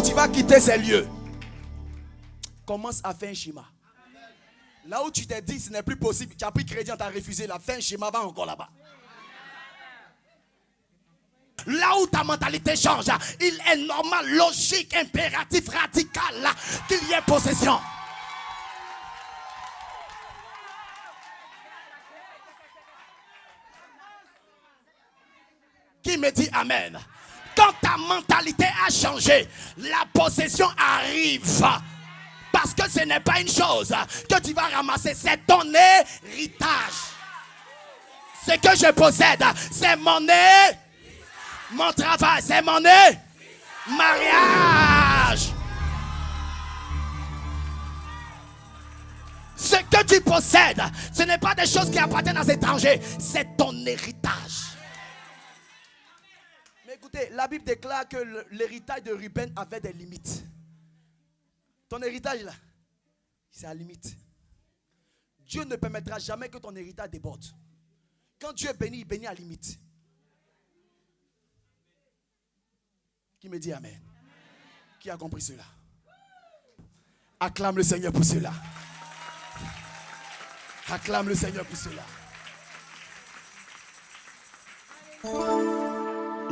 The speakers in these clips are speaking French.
quand tu vas quitter ces lieux, commence à faire un schéma. Là où tu t'es dit ce n'est plus possible, tu as pris crédit, on t'a refusé, la fin schéma va encore là-bas. Là où ta mentalité change, il est normal, logique, impératif, radical qu'il y ait possession. Qui me dit amen? Quand ta mentalité a changé, la possession arrive. Parce que ce n'est pas une chose que tu vas ramasser, c'est ton héritage. Ce que je possède, c'est mon travail, c'est mon mariage. Ce que tu possèdes, ce n'est pas des choses qui appartiennent aux étrangers, c'est ton héritage. Mais écoutez, la Bible déclare que l'héritage de Ruben avait des limites. Ton héritage là, c'est à la limite. Dieu ne permettra jamais que ton héritage déborde. Quand Dieu est béni, il bénit à la limite. Qui me dit amen? Qui a compris cela? Acclame le Seigneur pour cela. Acclame le Seigneur pour cela.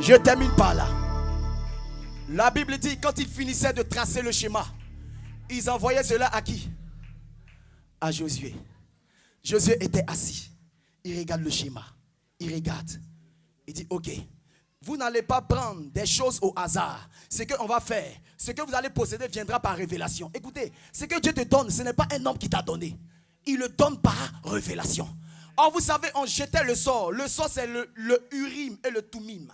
Je termine par là. La Bible dit, quand ils finissaient de tracer le schéma, ils envoyaient cela à qui? À Josué. Josué était assis. Il regarde le schéma. Il regarde. Il dit, ok, vous n'allez pas prendre des choses au hasard. Ce qu'on va faire, ce que vous allez posséder viendra par révélation. Écoutez, ce que Dieu te donne, ce n'est pas un homme qui t'a donné. Il le donne par révélation. Or, vous savez, on jetait le sort. Le sort, c'est le Urim et le Tumim.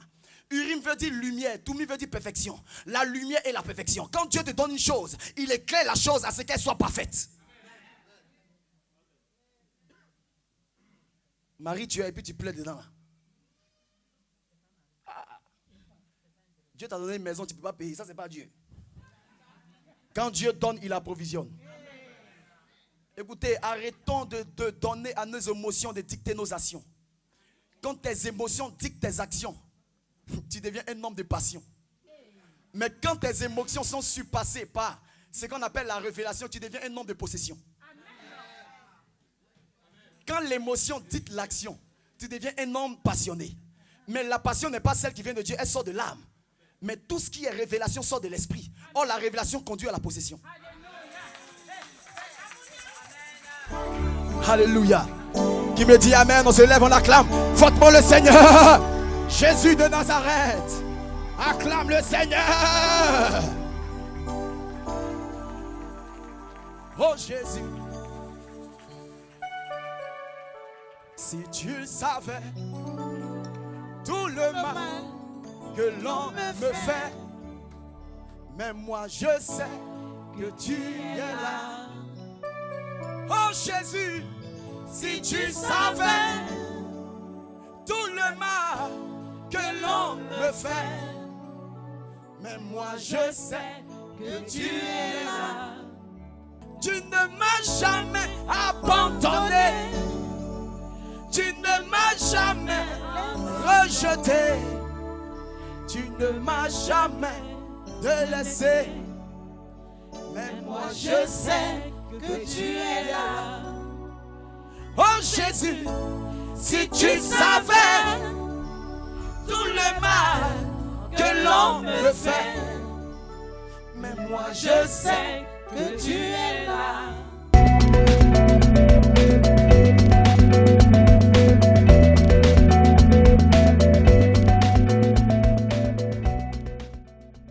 Urim veut dire lumière, Tumim veut dire perfection. La lumière et la perfection. Quand Dieu te donne une chose, il éclaire la chose à ce qu'elle soit parfaite. Marie, tu es et puis tu plais dedans. Dieu t'a donné une maison, tu ne peux pas payer. Ça, ce n'est pas Dieu. Quand Dieu donne, il approvisionne. Écoutez, arrêtons de donner à nos émotions de dicter nos actions. Quand tes émotions dictent tes actions, tu deviens un homme de passion. Mais quand tes émotions sont surpassées par ce qu'on appelle la révélation, tu deviens un homme de possession. Quand l'émotion dicte l'action, tu deviens un homme passionné. Mais la passion n'est pas celle qui vient de Dieu, elle sort de l'âme. Mais tout ce qui est révélation sort de l'esprit. Or, la révélation conduit à la possession. Alléluia. Qui me dit amen, on se lève, on acclame fortement le Seigneur. Jésus de Nazareth. Acclame le Seigneur. Oh Jésus. Si tu savais tout le mal que l'on me fait, mais moi je sais que tu es là. Oh Jésus, si tu savais tout le mal que l'on me fait, mais moi je sais que tu es là. Tu ne m'as jamais abandonné, tu ne m'as jamais rejeté, tu ne m'as jamais délaissé, mais moi je sais que tu es là. Oh Jésus, si tu savais tout le mal que l'on me fait, mais moi je sais que tu es